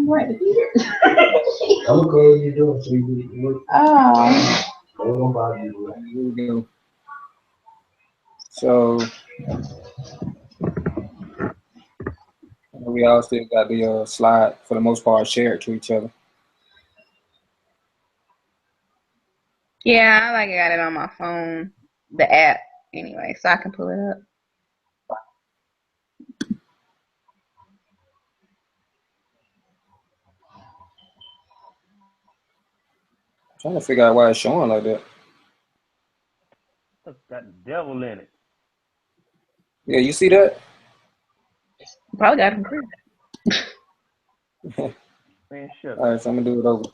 right here. I'm gonna close your door so you can look. Oh. I don't bother you. Here we go. So we all still got the slide for the most part shared to each other. Yeah, I like got it on my phone, the app anyway, so I can pull it up. I'm trying to figure out why it's showing like that. It's got the devil in it. Yeah, you see that? Probably got it from Chris. Man, shut All up. right, so I'm gonna do it over.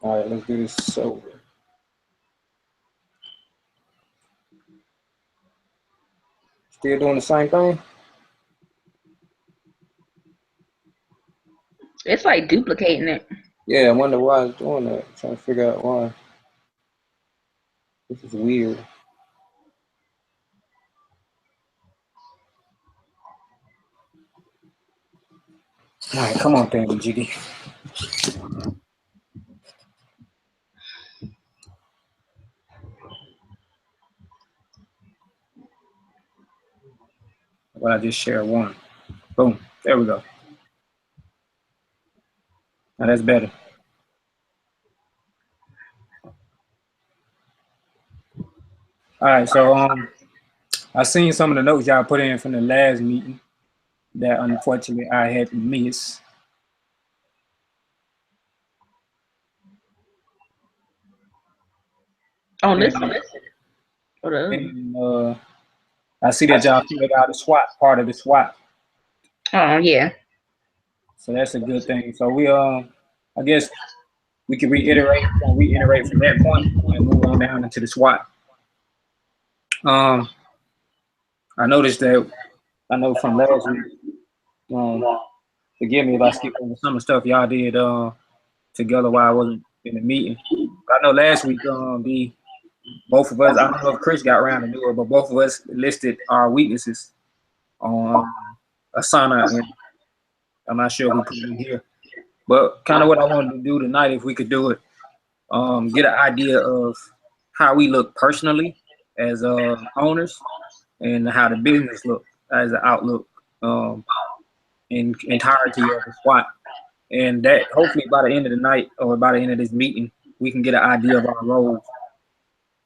All right, let's do this over. Still doing the same thing? It's like duplicating it. Yeah, I wonder why it's doing that. I'm trying to figure out why. This is weird. All right, come on, Pammy Jiggy. Well, I just share one. Boom. There we go. Now that's better. All right, so I seen some of the notes y'all put in from the last meeting that unfortunately I had to miss. Oh, listen. And, I see that y'all figured out the SWOT part of the SWOT. Oh, yeah. So that's a good thing. So we I guess we can reiterate from that point and move on down into the SWOT. I noticed that I know from last week, forgive me if I skip over some of the stuff y'all did together while I wasn't in the meeting. I know last week both of us, I don't know if Chris got around to do it, but both of us listed our weaknesses on Asana, and I'm not sure if we put it in here. But kind of what I wanted to do tonight, if we could do it, get an idea of how we look personally as owners and how the business look as an outlook in entirety of the SWOT. And that hopefully by the end of the night or by the end of this meeting, we can get an idea of our roles.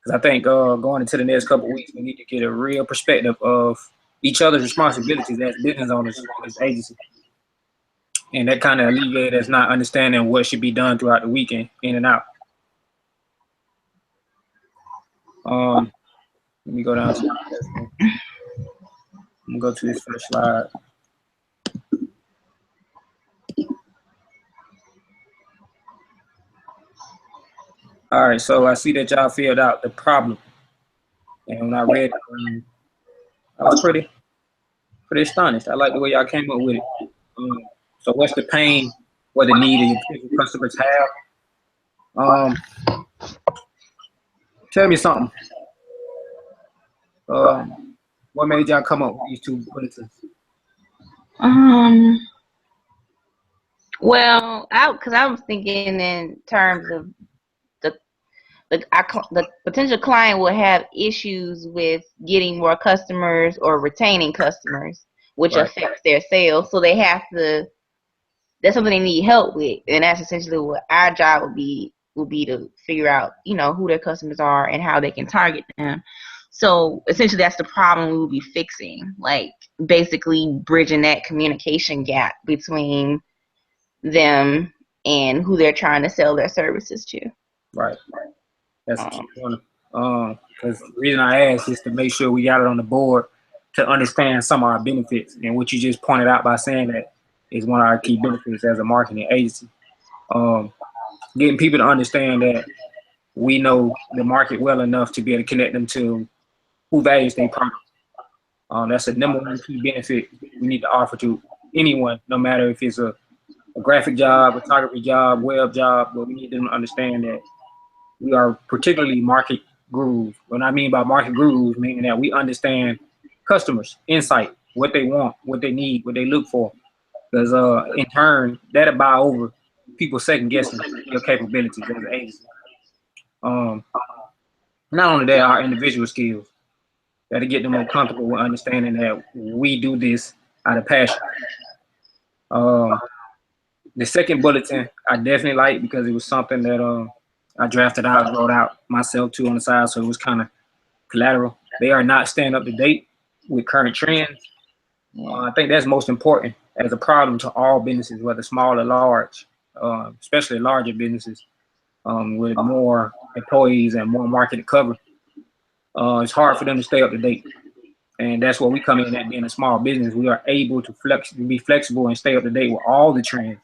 Because I think going into the next couple of weeks, we need to get a real perspective of each other's responsibilities as business owners in this agency. And that kind of alleviates us not understanding what should be done throughout the weekend, in and out. Let me go down to I'm gonna go to this first slide. All right, so I see that y'all filled out the problem. And when I read it, I was pretty astonished. I like the way y'all came up with it. So what's the pain or the need that your customers have? Tell me something. What made y'all come up with these two bulletins? Well, because I was thinking in terms of the potential client will have issues with getting more customers or retaining customers, which affects their sales. So they have to. That's something they need help with, and that's essentially what our job would be to figure out, who their customers are and how they can target them. So essentially, that's the problem we will be fixing, like basically bridging that communication gap between them and who they're trying to sell their services to. Right. That's what you want. Because the reason I asked is to make sure we got it on the board to understand some of our benefits, and what you just pointed out by saying that is one of our key benefits as a marketing agency. Getting people to understand that we know the market well enough to be able to connect them to who values their product. That's the number one key benefit we need to offer to anyone, no matter if it's a graphic job, a photography job, web job, but we need them to understand that we are particularly market gurus. What I mean by market gurus, meaning that we understand customers' insight, what they want, what they need, what they look for. Because in turn, that'll buy over people second guessing your capabilities as an agency. Um, Not only that, our individual skills that'll get them more comfortable with understanding that we do this out of passion. Um, the second bulletin I definitely like because it was something that I drafted out and wrote out myself too on the side, so it was kind of collateral. They are not staying up to date with current trends. I think that's most important as a problem to all businesses, whether small or large, especially larger businesses with more employees and more market to cover. It's hard for them to stay up to date. And that's what we come in at being a small business. We are able to be flexible and stay up to date with all the trends,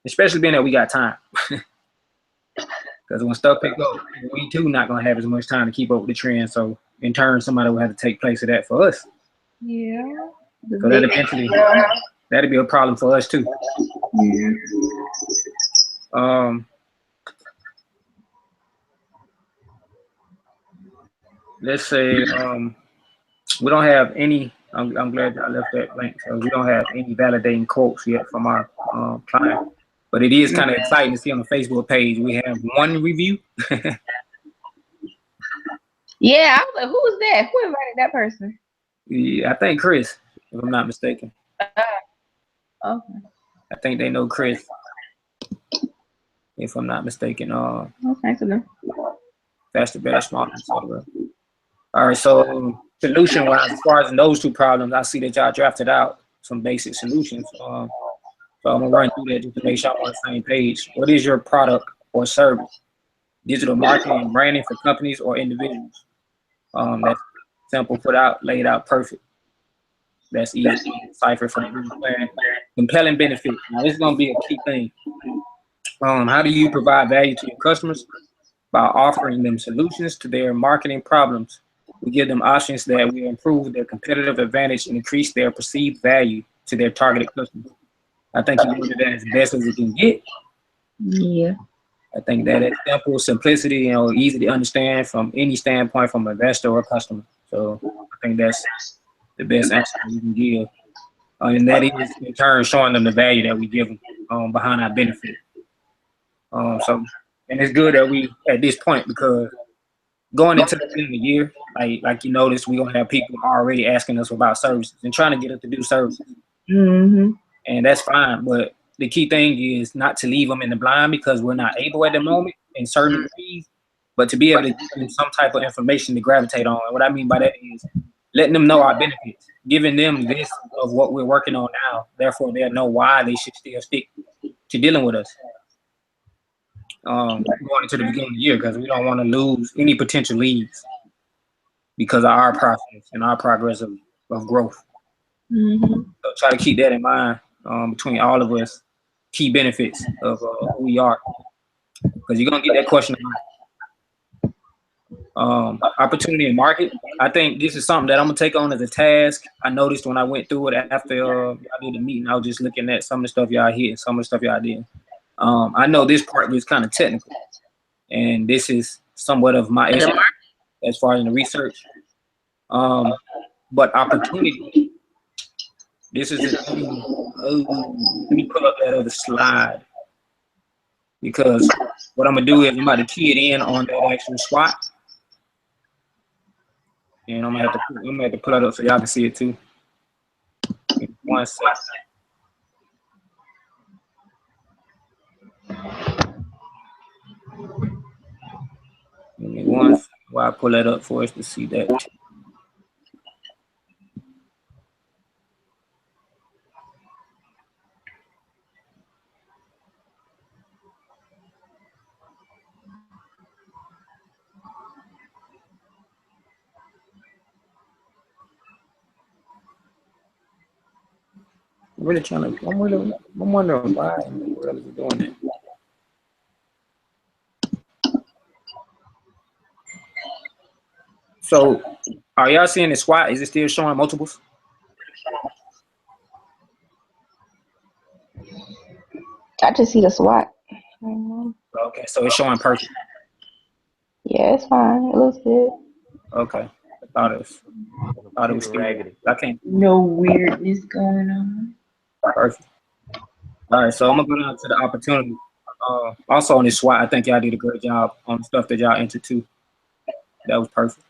especially being that we got time. Because when stuff picks up, we too not going to have as much time to keep up with the trends. So in turn, somebody will have to take place of that for us. Yeah. So that eventually, that'll be a problem for us too. Yeah. Let's say we don't have any. I'm glad that I left that blank. So we don't have any validating quotes yet from our client, but it is kind of exciting to see on the Facebook page we have one review. Yeah, I was like, who was that? Who invited that person? Yeah, I think Chris, if I'm not mistaken. Okay. I think they know Chris, if I'm not mistaken. Okay, so then. Faster, better, smarter, etc. All right, so solution-wise, as far as those two problems, I see that y'all drafted out some basic solutions. So I'm gonna run through that just to make sure I'm on the same page. What is your product or service? Digital marketing and branding for companies or individuals. That's simple, put out, laid out, perfect. That's easy to decipher for the business plan. Compelling benefits. Now this is gonna be a key thing. How do you provide value to your customers? By offering them solutions to their marketing problems. We give them options that will improve their competitive advantage and increase their perceived value to their targeted customers. I think you do that as best as it can get. Yeah. I think that it's simple, simplicity, easy to understand from any standpoint from an investor or customer. So I think that's the best answer we can give. And that is in turn showing them the value that we give them behind our benefit. And it's good that we at this point because going into the end of the year, like you notice, we're gonna have people already asking us about services and trying to get us to do services. Mm-hmm. And that's fine, but the key thing is not to leave them in the blind because we're not able at the moment in certain degrees, but to be able to give them some type of information to gravitate on. And what I mean by that is letting them know our benefits, giving them this of what we're working on now. Therefore, they'll know why they should still stick to dealing with us. Going into the beginning of the year because we don't want to lose any potential leads because of our process and our progress of growth. Mm-hmm. So try to keep that in mind between all of us, key benefits of who we are, because you're going to get that question a lot. Opportunity and market. I think this is something that I'm going to take on as a task. I noticed when I went through it after y'all did the meeting, I was just looking at some of the stuff y'all hit and some of the stuff y'all did. I know this part was kind of technical, and this is somewhat of my issue as far as in the research. But opportunity, this is the thing. Let me pull up that other slide because what I'm gonna do is I'm about to key it in on that actual SWOT, and I'm gonna have to pull it up so y'all can see it too. 1 second. Give me 1 second while I pull that up for us to see that. I'm really trying to. I'm wondering why in the world is it doing that. So, are y'all seeing the SWOT? Is it still showing multiples? I just see the SWOT. Okay, so it's showing perfect. Yeah, it's fine. It looks good. Okay. I thought it was Computer still. raggedy. I can't. No weirdness going on. Perfect. All right, so I'm gonna go down to the opportunity. Also on this SWAT, I think y'all did a great job on the stuff that y'all entered too. That was perfect.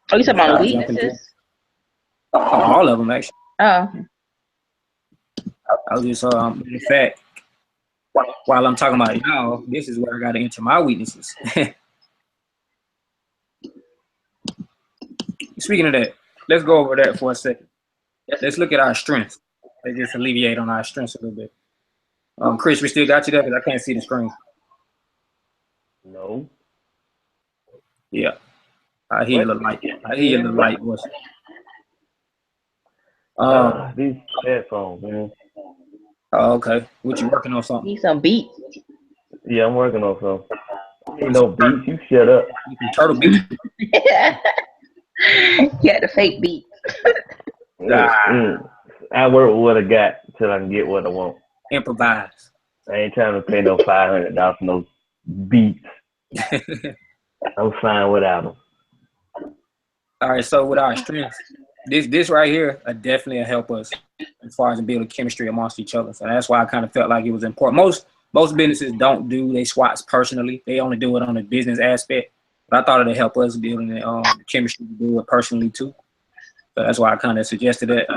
Oh, you talking about the Jumping through weaknesses? all of them actually. Oh, I was just in fact, while I'm talking about y'all, this is where I got to enter my weaknesses. Speaking of that, let's go over that for a second. Let's look at our strengths. Let's just alleviate on our strengths a little bit. Chris, we still got you there because I can't see the screen. No. Yeah, I hear What? you little light. I hear your little light voice. These headphones, man. Oh, okay. What you working on something? need some beats. Yeah, I'm working on some. Ain't no beats. You shut up. Turtle beach. Yeah, the fake beats. I work with what I got till I can get what I want. Improvise. I ain't trying to pay no $500 for no beats. I'm fine without them. All right, so with our strengths, this right here definitely help us as far as building chemistry amongst each other. So that's why I kind of felt like it was important. Most businesses don't do they SWATs personally; they only do it on the business aspect. But I thought it'd help us building the chemistry to do it personally too. So that's why I kind of suggested that.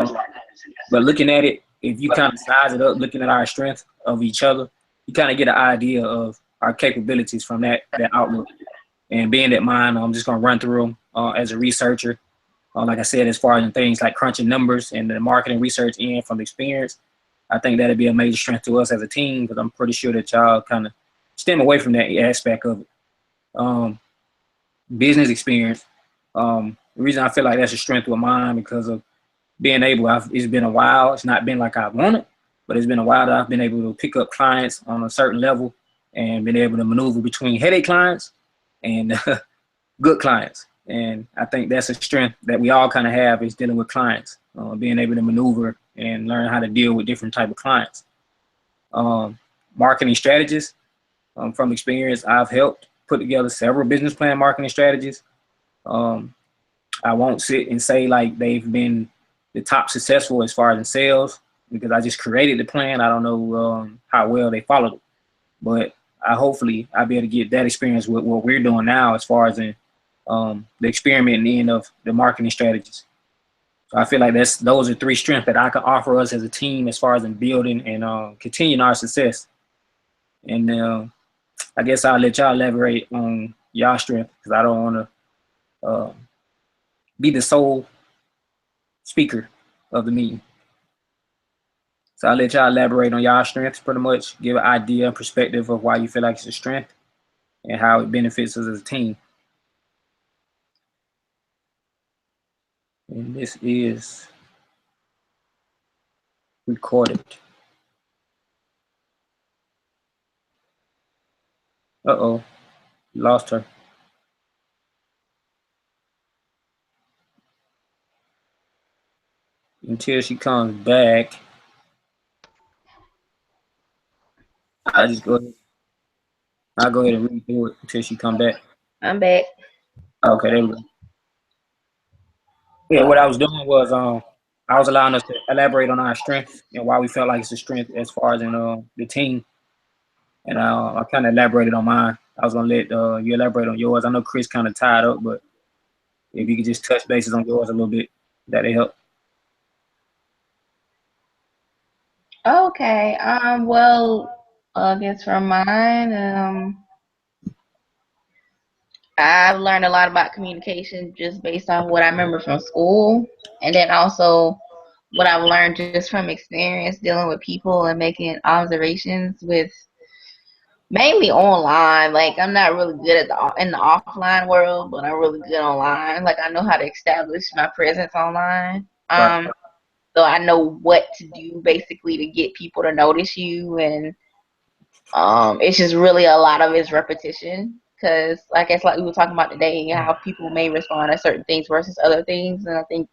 But looking at it, if you kind of size it up, looking at our strength of each other, you kind of get an idea of our capabilities from that outlook. And being that mine, I'm just going to run through them as a researcher. Like I said, as far as things like crunching numbers and the marketing research in from experience, I think that'd be a major strength to us as a team because I'm pretty sure that y'all kind of stem away from that aspect of it. Business experience. The reason I feel like that's a strength with mine because of being able, it's been a while. It's not been like I wanted, but it's been a while that I've been able to pick up clients on a certain level and been able to maneuver between headache clients and good clients. And I think that's a strength that we all kind of have is dealing with clients, being able to maneuver and learn how to deal with different type of clients. Marketing strategies, from experience, I've helped put together several business plan marketing strategies. I won't sit and say like they've been the top successful as far as in sales because I just created the plan. I don't know how well they followed it, but hopefully I'll be able to get that experience with what we're doing now as far as in the experimenting end of the marketing strategies. So I feel like those are three strengths that I can offer us as a team as far as in building and continuing our success. And I guess I'll let y'all elaborate on y'all strength because I don't want to be the sole speaker of the meeting. So I'll let y'all elaborate on y'all strengths pretty much, give an idea and perspective of why you feel like it's a strength and how it benefits us as a team. And this is recorded. Uh-oh, lost her. Until she comes back, I'll go ahead and read through it until she come back. I'm back. Okay, there we go. Yeah, what I was doing was I was allowing us to elaborate on our strengths and why we felt like it's a strength as far as in the team. And I kind of elaborated on mine. I was gonna let you elaborate on yours. I know Chris kind of tied up, but if you could just touch bases on yours a little bit, that'd help. Okay. Well, I guess from mine, I've learned a lot about communication just based on what I remember from school, and then also what I've learned just from experience dealing with people and making observations with mainly online. Like I'm not really good at in the offline world, but I'm really good online. Like I know how to establish my presence online. Right. So I know what to do basically to get people to notice you, and it's just really a lot of it's repetition. Because like it's like we were talking about today, how people may respond to certain things versus other things, and I think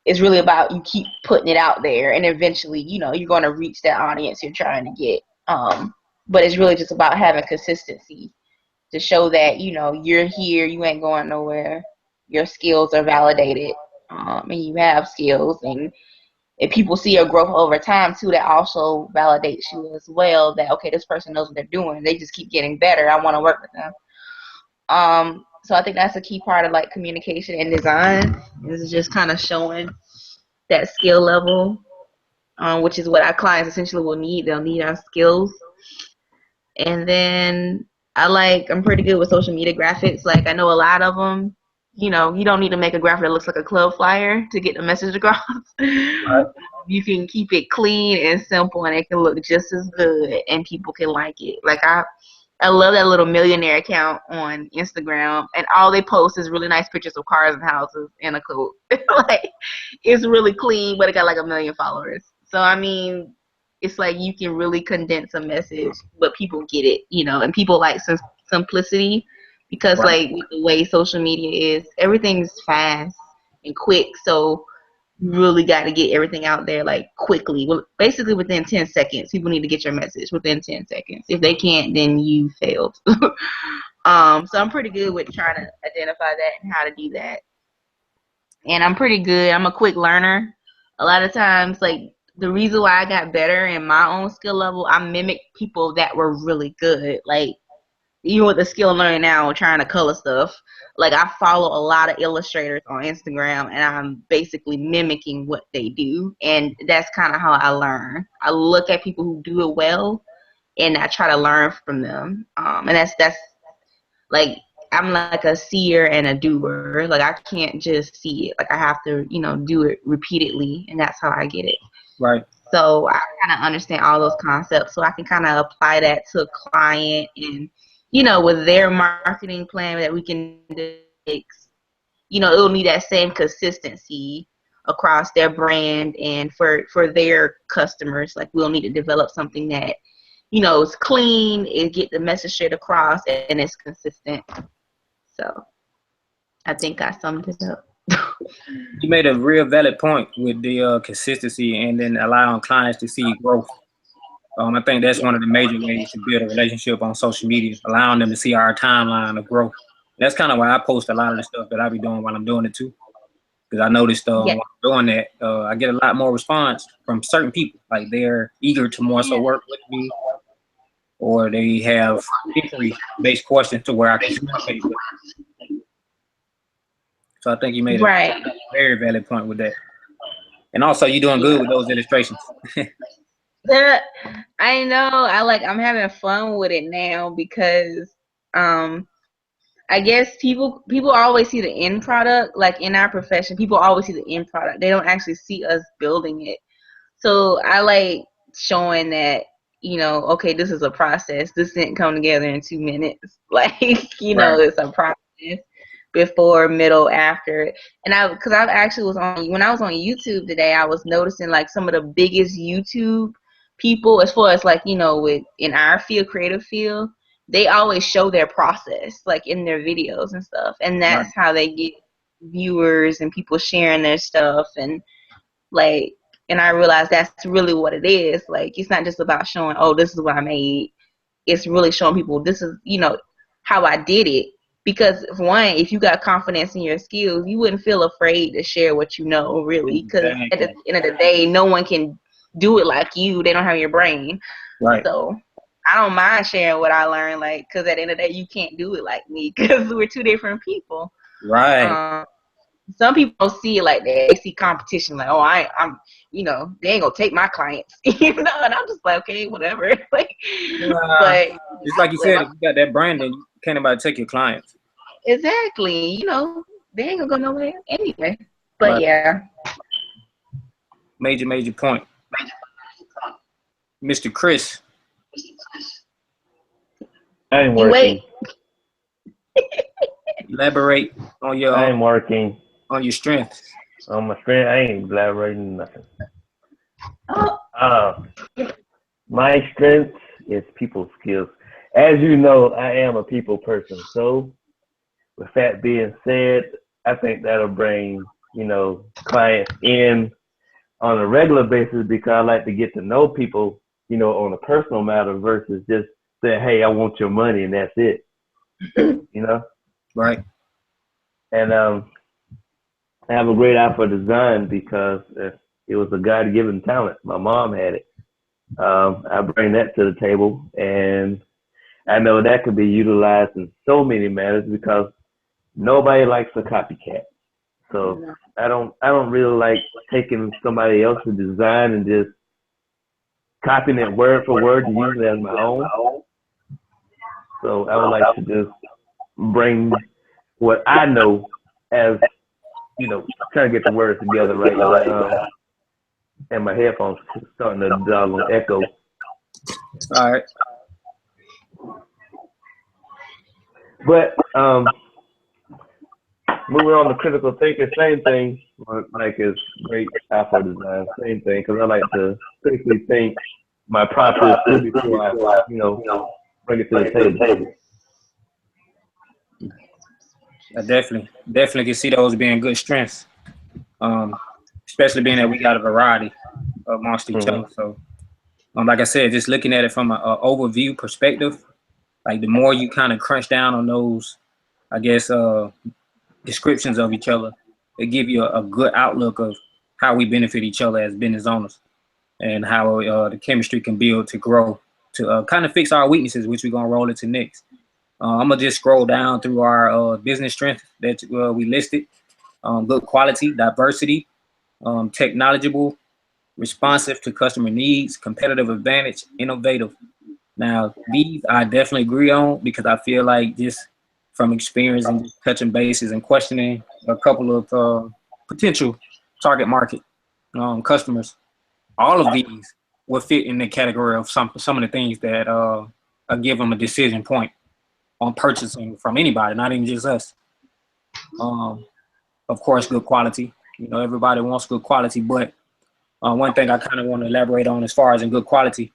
it's really about you keep putting it out there, and eventually, you know, you're going to reach that audience you're trying to get. But it's really just about having consistency to show that, you know, you're here, you ain't going nowhere, your skills are validated, and you have skills, and if people see your growth over time too, that also validates you as well, that okay, this person knows what they're doing, they just keep getting better, I want to work with them. So I think that's a key part of like communication and design, is just kind of showing that skill level, which is what our clients essentially will need. They'll need our skills. And then I'm pretty good with social media graphics. Like, I know a lot of them, you know, you don't need to make a graphic that looks like a club flyer to get the message across. Right. You can keep it clean and simple, and it can look just as good, and people can like it. Like, I love that little millionaire account on Instagram, and all they post is really nice pictures of cars and houses and a coat. Like, it's really clean, but it got like 1 million followers. So, I mean, it's like you can really condense a message, but people get it, you know, and people like simplicity, because Right. like with the way social media is, everything's fast and quick. So you really got to get everything out there like quickly. Well, basically within 10 seconds, people need to get your message within 10 seconds. If they can't, then you failed. So I'm pretty good with trying to identify that and how to do that. And I'm pretty good. I'm a quick learner. A lot of times, like, the reason why I got better in my own skill level, I mimic people that were really good. Like, even with the skill I'm learning now, trying to color stuff, like, I follow a lot of illustrators on Instagram, and I'm basically mimicking what they do. And that's kind of how I learn. I look at people who do it well, and I try to learn from them. And that's like, I'm like a seer and a doer. Like, I can't just see it. Like, I have to, you know, do it repeatedly, and that's how I get it. Right. So I kind of understand all those concepts, so I can kind of apply that to a client, and, you know, with their marketing plan that we can do, you know, it'll need that same consistency across their brand, and for their customers, like, we'll need to develop something that, you know, is clean, it get the message straight across, and it's consistent. So I think I summed it up. You made a real valid point with the consistency and then allowing clients to see growth. I think that's one of the major ways to build a relationship on social media, allowing them to see our timeline of growth. That's kind of why I post a lot of the stuff that I be doing while I'm doing it too. Because I noticed Yeah. while I'm doing that, I get a lot more response from certain people. Like, they're eager to more so work with me, or they have inquiry-based questions to where I can communicate with them. So I think you made a Right. very valid point with that. And also, you're doing good with those illustrations. I know. I'm having fun with it now, because I guess people always see the end product. Like, in our profession, people always see the end product. They don't actually see us building it. So I like showing that, you know, okay, this is a process. This didn't come together in 2 minutes. Like, you know, Right. it's a process, before, middle, after. And because I actually when I was on YouTube today, I was noticing like some of the biggest YouTube people, as far as like, you know, in our field, creative field, they always show their process like in their videos and stuff, and that's how they get viewers and people sharing their stuff. And like, and I realized that's really what it is. Like, it's not just about showing, oh, this is what I made. It's really showing people, this is, you know, how I did it. Because, for one, if you got confidence in your skills, you wouldn't feel afraid to share what you know, really. Because at the end of the day, no one can do it like you. They don't have your brain. Right. So I don't mind sharing what I learned, like, because at the end of the day, you can't do it like me, because we're two different people. Right. Some people don't see it like that. They see competition, like, oh, I'm, you know, they ain't gonna take my clients, you know. And I'm just like, okay, whatever. Like, but it's like you said, if you got that brand, then you can't nobody take your clients. Exactly, you know, they ain't gonna go nowhere anyway. But Right. yeah, Major point, Mr. Chris. I ain't you working. wait. Elaborate on your I ain't working. on your strengths. On my strength, I ain't elaborating nothing. Oh, My strength is people skills. As you know, I am a people person. So, with that being said, I think that'll bring clients in on a regular basis because I like to get to know people, on a personal matter versus just saying, hey, I want your money and that's it, Right. And I have a great eye for design because it was a God-given talent. My mom had it. I bring that to the table, and I know that could be utilized in so many manners because nobody likes a copycat. So I don't really like taking somebody else's design and just copying it word for word to use it as my own. So I would like to just bring what I know as, trying to get the words together right now. And my headphones starting to doggone echo. All right. But moving on to critical thinking, same thing. Like it's great eye for design, same thing. Because I like to critically think my process through before I, bring it to the table. I definitely can see those being good strengths. Especially being that we got a variety amongst each other. So, like I said, just looking at it from an overview perspective, like the more you kind of crunch down on those, I guess, descriptions of each other, they give you a good outlook of how we benefit each other as business owners and how the chemistry can build to grow to kind of fix our weaknesses, which we're going to roll into next. I'm going to just scroll down through our business strengths that we listed. Good quality, diversity, technological, responsive to customer needs, competitive advantage, innovative. Now, these I definitely agree on because I feel like just from experience and touching bases and questioning a couple of potential target market customers, all of these will fit in the category of some of the things that give them a decision point on purchasing from anybody, not even just us. Of course, good quality. Everybody wants good quality, but one thing I kind of want to elaborate on as far as in good quality,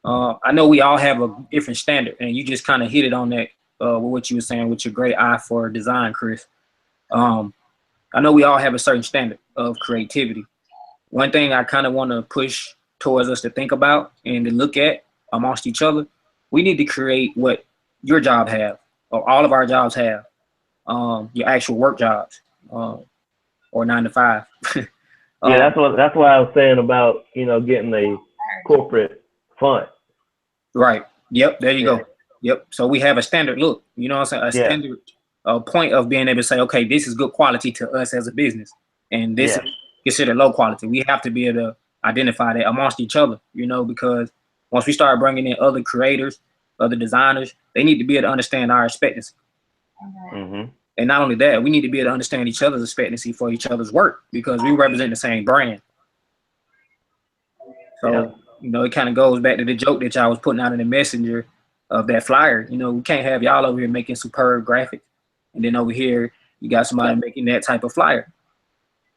I know we all have a different standard, and you just kind of hit it on that with what you were saying with your great eye for design, Chris. I know we all have a certain standard of creativity. One thing I kind of want to push towards us to think about and to look at amongst each other, we need to create what your job have, or all of our jobs have, your actual work jobs, or 9 to 5. Yeah, that's what I was saying about getting a corporate fund. Right. Yep. There you go. Yep. So we have a standard look. You know what I'm saying? A standard point of being able to say, okay, this is good quality to us as a business, and this is considered low quality. We have to be able to identify that amongst each other. Because once we start bringing in other creators, other designers, they need to be able to understand our expectancy. Mm-hmm. And not only that, we need to be able to understand each other's expectancy for each other's work because we represent the same brand. So, it kind of goes back to the joke that y'all was putting out in the messenger of that flyer. We can't have y'all over here making superb graphics, and then over here you got somebody making that type of flyer.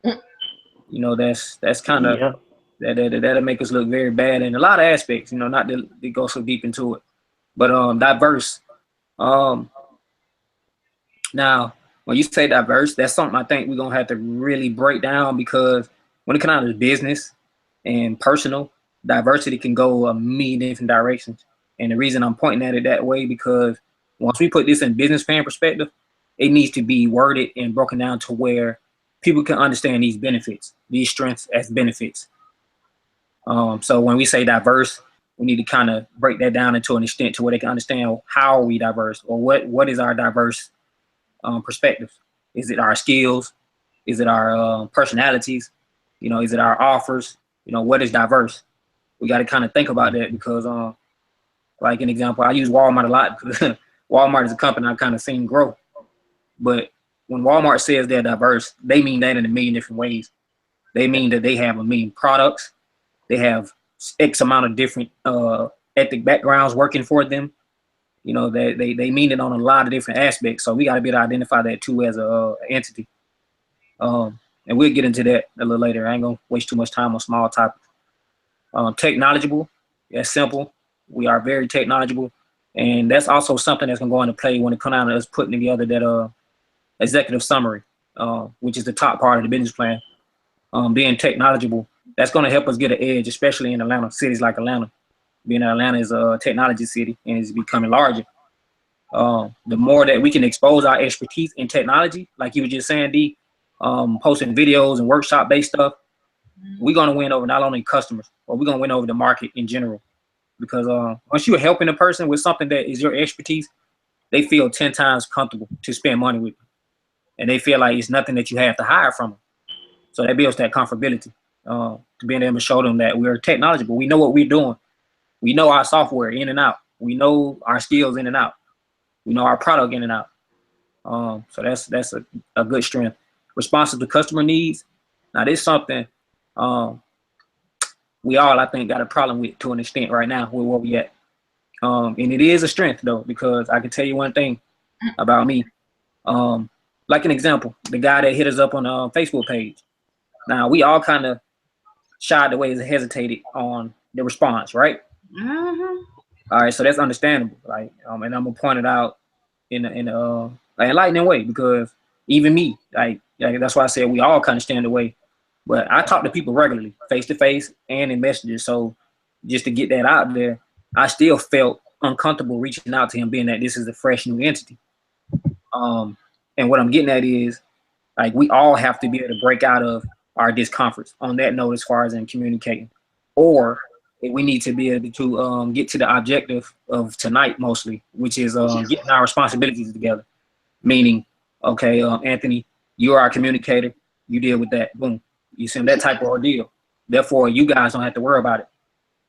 That's kind of that'll make us look very bad in a lot of aspects. Not to go so deep into it, but diverse. Now, when you say diverse, that's something I think we're gonna have to really break down because when it comes down to business and personal, diversity can go a million different directions. And the reason I'm pointing at it that way because once we put this in business fan perspective, it needs to be worded and broken down to where people can understand these benefits, these strengths as benefits. So when we say diverse, we need to kind of break that down into an extent to where they can understand how are we diverse or what is our diverse perspective. Is it our skills? Is it our personalities? Is it our offers? What is diverse? We got to kind of think about that because, like an example, I use Walmart a lot because Walmart is a company I've kind of seen grow. But when Walmart says they're diverse, they mean that in a million different ways. They mean that they have a million products. They have X amount of different ethnic backgrounds working for them. They mean it on a lot of different aspects. So we got to be able to identify that too as a entity. And we'll get into that a little later. I ain't gonna waste too much time on small topics. Technological, that's simple. We are very technological, and that's also something that's gonna go into play when it comes down to us putting together that executive summary. which is the top part of the business plan. Being tech knowledgeable, that's going to help us get an edge, especially in Atlanta, cities like Atlanta. Being Atlanta is a technology city and is becoming larger. The more that we can expose our expertise in technology, like you were just saying, D, posting videos and workshop-based stuff, we're going to win over not only customers, but we're going to win over the market in general. Because once you're helping a person with something that is your expertise, they feel 10 times comfortable to spend money with you. And they feel like it's nothing that you have to hire from them. So that builds that comfortability to being able to show them that we're technological. We know what we're doing. We know our software in and out. We know our skills in and out. We know our product in and out. So that's a good strength. Responsive to customer needs. Now, this is something we all, I think, got a problem with to an extent right now with where we at. And it is a strength, though, because I can tell you one thing about me. Like an example, the guy that hit us up on the Facebook page. Now, we all kind of shied away and hesitated on the response, right? Mm-hmm. All right, so that's understandable. Like, and I'm gonna point it out in an enlightening way, because even me, like that's why I said we all kind of stand away. But I talk to people regularly, face to face and in messages. So just to get that out there, I still felt uncomfortable reaching out to him, being that this is a fresh new entity. And what I'm getting at is, like, we all have to be able to break out of our discomforts on that note as far as in communicating, or we need to be able to get to the objective of tonight mostly, which is getting our responsibilities together. Meaning, okay, Anthony, you are our communicator. You deal with that. Boom. You send that type of ordeal. Therefore, you guys don't have to worry about it.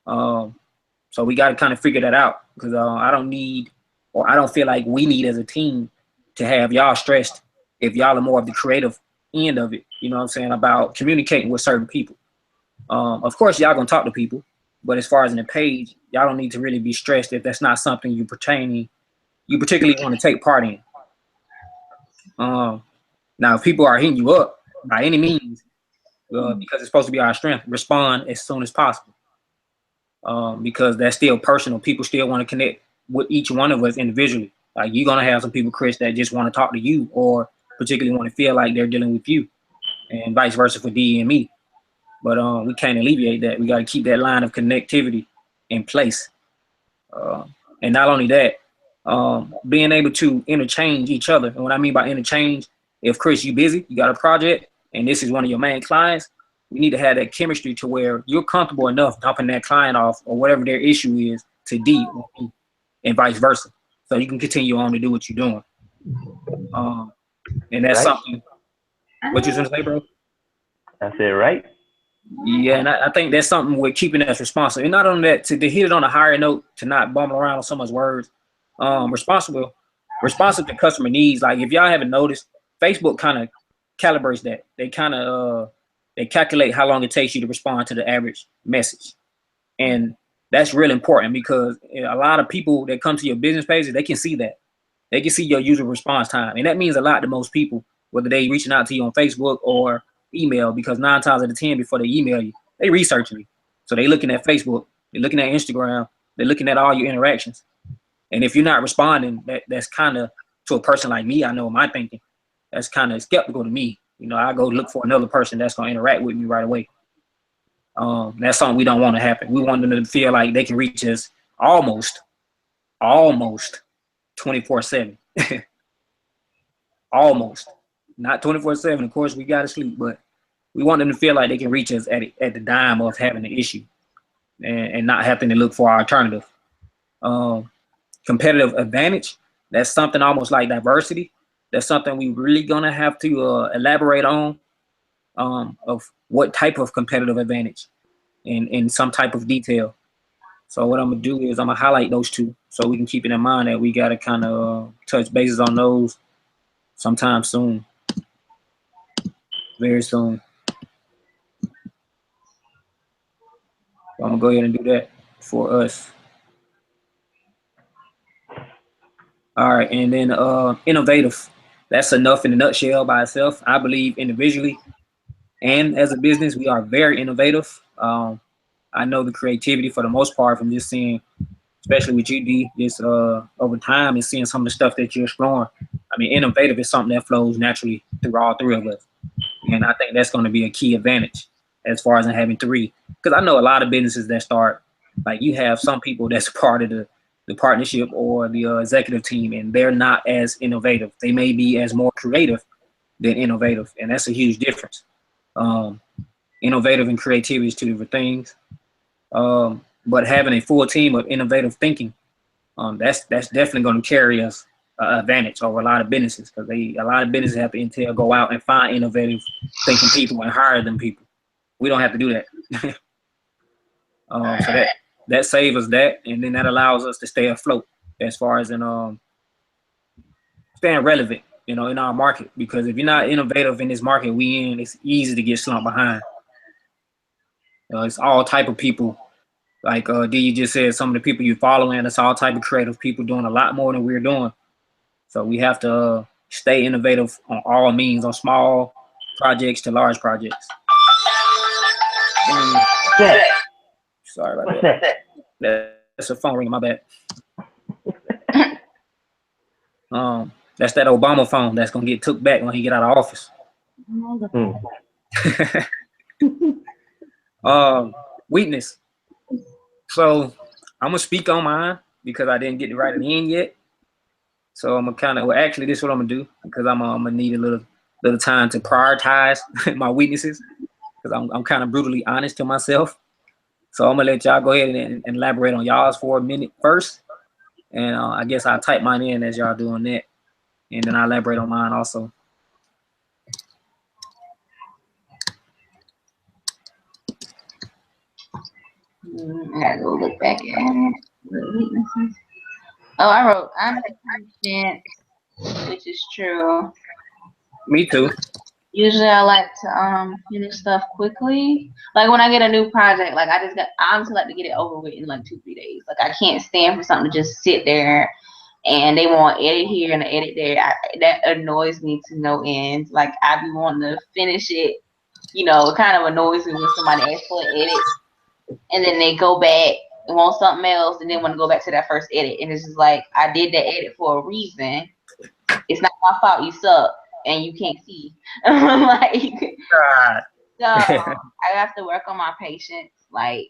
So we got to kind of figure that out, because I don't feel like we need as a team to have y'all stressed if y'all are more of the creative end of it. You know what I'm saying? About communicating with certain people. Of course, y'all going to talk to people. But as far as in the page, y'all don't need to really be stressed if that's not something you particularly want to take part in. Now, if people are hitting you up by any means, because it's supposed to be our strength, respond as soon as possible. Because that's still personal. People still want to connect with each one of us individually. Like, you're going to have some people, Chris, that just want to talk to you, or particularly want to feel like they're dealing with you, and vice versa for D and me. But we can't alleviate that. We got to keep that line of connectivity in place. And not only that, being able to interchange each other. And what I mean by interchange, if Chris, you busy, you got a project, and this is one of your main clients, we need to have that chemistry to where you're comfortable enough dumping that client off or whatever their issue is to D, and vice versa. So you can continue on to do what you're doing. And that's something. What you was going to say, bro? I said, right? Yeah, and I think that's something with keeping us responsible. And not only that, to hit it on a higher note, to not bumble around on someone's words. Responsive to customer needs. Like, if y'all haven't noticed, Facebook kind of calibrates that. They kind of they calculate how long it takes you to respond to the average message. And that's really important, because a lot of people that come to your business pages, they can see that. They can see your user response time. And that means a lot to most people, whether they reaching out to you on Facebook or email, because 9 times out of 10 before they email you, they researching you. So they looking at Facebook, they're looking at Instagram, they're looking at all your interactions. And if you're not responding, that's kind of, to a person like me, I know my thinking, that's kind of skeptical to me. You know, I go look for another person that's going to interact with me right away. That's something we don't want to happen. We want them to feel like they can reach us almost 24/7. Almost. Not 24/7. Of course, we got to sleep, but we want them to feel like they can reach us at the dime of having an issue, and not having to look for our alternative. Competitive advantage, that's something almost like diversity. That's something we really going to have to elaborate on, of what type of competitive advantage in some type of detail. So what I'm going to do is I'm going to highlight those two, so we can keep it in mind that we got to kind of touch bases on those sometime soon. Very soon. So I'm going to go ahead and do that for us. All right, and then innovative. That's enough in a nutshell by itself. I believe individually and as a business, we are very innovative. I know the creativity for the most part from just seeing, especially with you, D, just over time and seeing some of the stuff that you're exploring. I mean, innovative is something that flows naturally through all three of us. And I think that's going to be a key advantage as far as in having three. Because I know a lot of businesses that start, like you have some people that's part of the partnership or the executive team, and they're not as innovative. They may be as more creative than innovative. And that's a huge difference. Innovative and creativity is two different things. But having a full team of innovative thinking, that's definitely going to carry us advantage over a lot of businesses, because a lot of businesses have to go out and find innovative thinking people and hire them people. We don't have to do that. So that saves us that, and then that allows us to stay afloat as far as in staying relevant, in our market. Because if you're not innovative in this market we in, it's easy to get slumped behind. It's all type of people. Like D just said, some of the people you following, it's all type of creative people doing a lot more than we're doing. So we have to stay innovative on all means, on small projects to large projects. Sorry about that. That's a phone ringing, my bad. That's that Obama phone that's gonna get took back when he get out of office. Weakness. So I'm gonna speak on mine because I didn't get to write it in yet. So I'm gonna actually this is what I'm gonna do, because I'm gonna need a little time to prioritize my weaknesses, because I'm kind of brutally honest to myself. So I'm gonna let y'all go ahead and elaborate on y'all's for a minute first, and I guess I'll type mine in as y'all doing that, and then I'll elaborate on mine also. I gotta go look back at it. Weaknesses. Oh, I wrote I'm impatient, which is true. Me too. Usually I like to finish stuff quickly. Like when I get a new project, like I honestly like to get it over with in like 2-3 days. Like I can't stand for something to just sit there and they want to edit here and edit there. That annoys me to no end. Like I be wanting to finish it. It kind of annoys me when somebody asks for an edit and then they go back and want something else and then want to go back to that first edit. And it's just like, I did that edit for a reason. It's not my fault you suck and you can't see. Like, so I have to work on my patience. Like,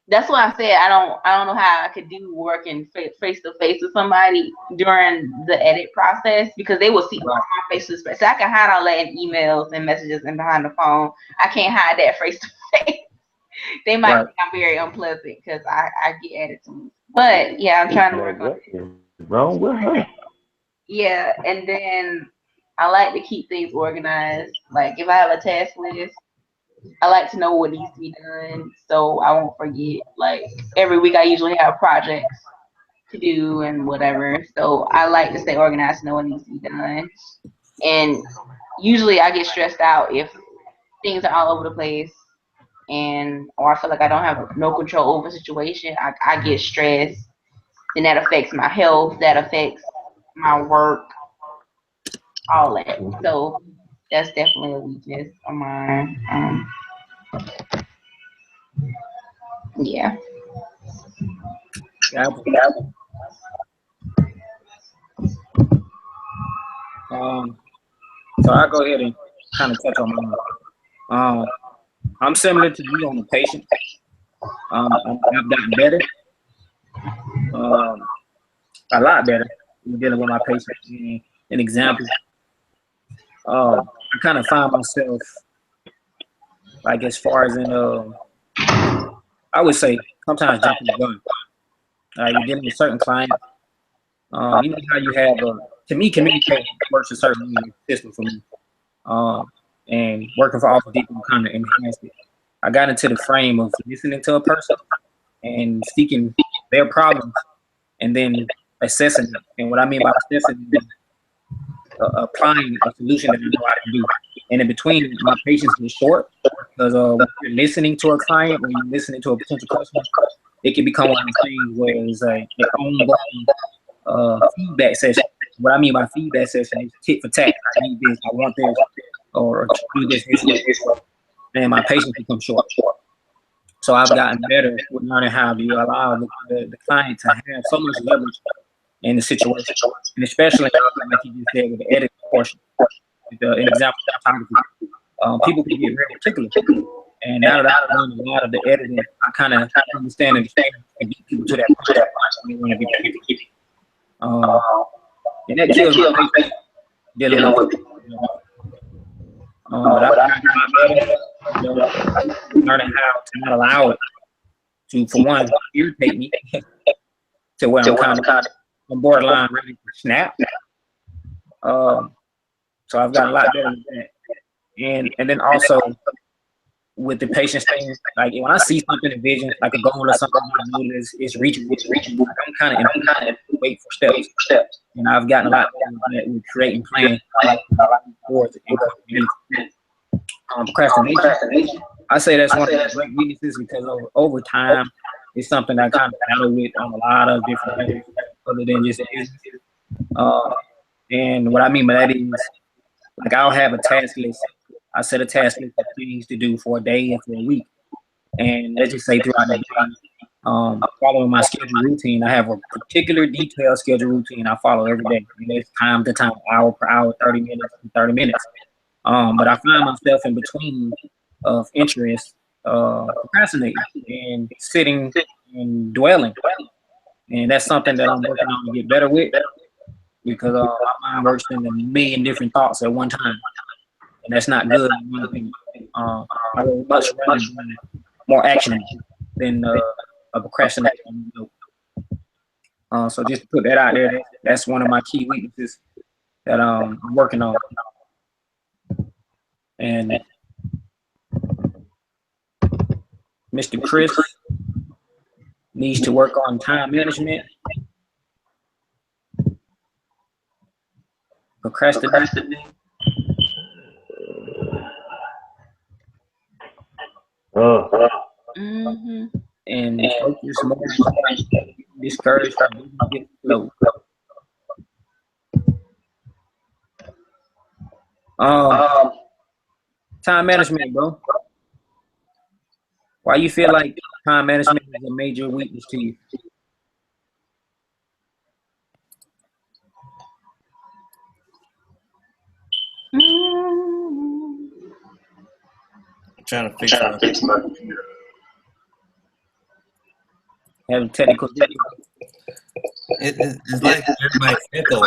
that's why I said I don't know how I could do working face to face with somebody during the edit process, because they will see all my faces. So I can hide all that in emails and messages and behind the phone. I can't hide that face to face. They might think I'm very unpleasant because I get attitude. But yeah, I'm trying to work on it. Wrong with her? Yeah, and then I like to keep things organized. Like if I have a task list, I like to know what needs to be done so I won't forget. Like every week I usually have projects to do and whatever. So I like to stay organized, know what needs to be done. And usually I get stressed out if things are all over the place or I feel like I don't have no control over the situation. I get stressed, and that affects my health, that affects my work, all that. So that's definitely a weakness of mine. Yeah. So I'll go ahead and kind of touch on mine. I'm similar to you on the patient. I've gotten better, a lot better in dealing with my patients. An example, I kind of find myself, like as far as I would say sometimes jumping the gun. You're dealing with certain clients. You know how you have, to me, communicating works a certain system for me. And working for all the people kind of enhanced it. I got into the frame of listening to a person and seeking their problems and then assessing them. And what I mean by assessing them is applying a solution that I know how to do. And in between, my patience is short because when you're listening to a client, when you're listening to a potential customer, it can become one of those things where it's like an ongoing feedback session. What I mean by feedback session is tit for tat. I need this, I want this, or do this, and my patience becomes short. So I've gotten better with learning how to allow the client to have so much leverage in the situation, and especially like you just said with the edit portion, with an example photography. People can get very particular, and now that I've done a lot of the editing, I kind of understand and get people to that point when they want to be picky. And that kills my patience dealing with it. But I've gotten a lot better, learning how to not allow it to, for one, irritate me to where I'm kind of borderline ready to snap. So I've gotten a lot better with that. And then also with the patience thing, like when I see something in vision, like a goal or something, I know it's reachable. Like I'm kind of wait for steps. And I've gotten a lot better with creating plans towards procrastination. I say that's one of the great weaknesses because over time, it's something I kind of battle with on a lot of different levels other than just business. And what I mean by that is, like, I'll have a task list. I set a task list of things to do for a day and for a week. And let's just say throughout the day, following my schedule routine, I have a particular detailed schedule routine I follow every day. And it's time to time, hour per hour, 30 minutes, 30 minutes. But I find myself in between of interest, procrastinating and sitting and dwelling. And that's something that I'm working on to get better with because my mind works in a million different thoughts at one time. And that's not good in my opinion. I would much rather do more action than a procrastinator. So just to put that out there, that's one of my key weaknesses that I'm working on. And Mr. Chris needs to work on time management, procrastinating, and focus more, discouraged from getting slow. Time management, bro. Why you feel like time management is a major weakness to you? I'm trying to fix my computer. Having technical difficulties. It's like everybody's echo.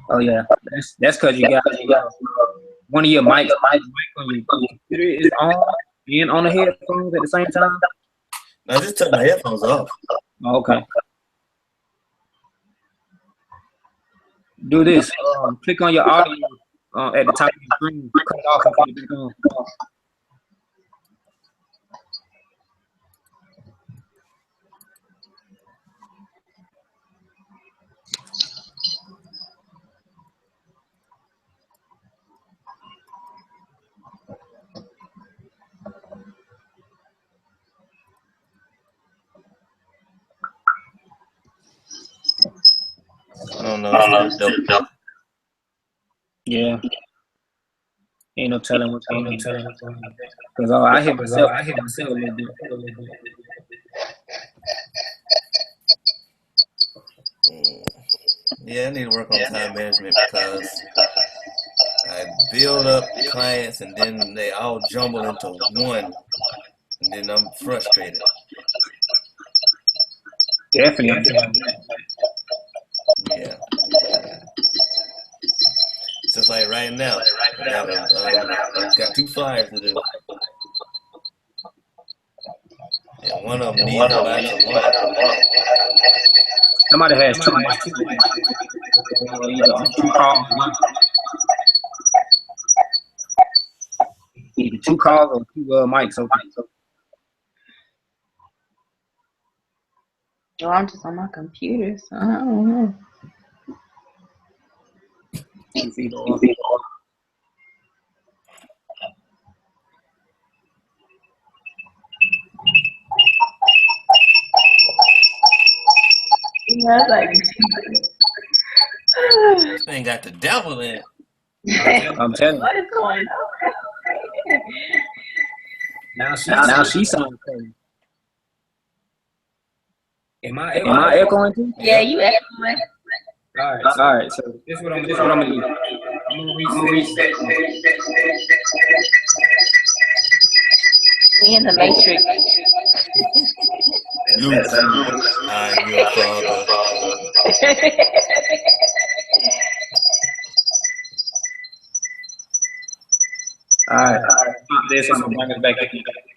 Oh yeah, that's because you got one of your mics on your computer is on and on the headphones at the same time. I just took my headphones off. Oh, okay. Do this. Click on your audio at the top of your screen. Cut it off and put it back on. I don't know. Yeah. Ain't no telling what's going on. Because I hear myself a little bit. Yeah, I need to work on time management because I build up clients and then they all jumble into one, and then I'm frustrated. Definitely. Yeah. Just like right now, I got 2 flyers to do. And one of them needs about a month. Somebody has 2 calls. Either 2 calls or 2 mics open. Well, I'm just on my computer, so I don't know. Yeah, like This thing got the devil in it. I'm telling you. what is going on? Now she sounds crazy. Am I echoing too? Yeah, you excellent. All right. So this is what I'm gonna do. I'm gonna reset. We in the matrix. Luke, I'm your father. All right. Stop this. I'm gonna bring us back in.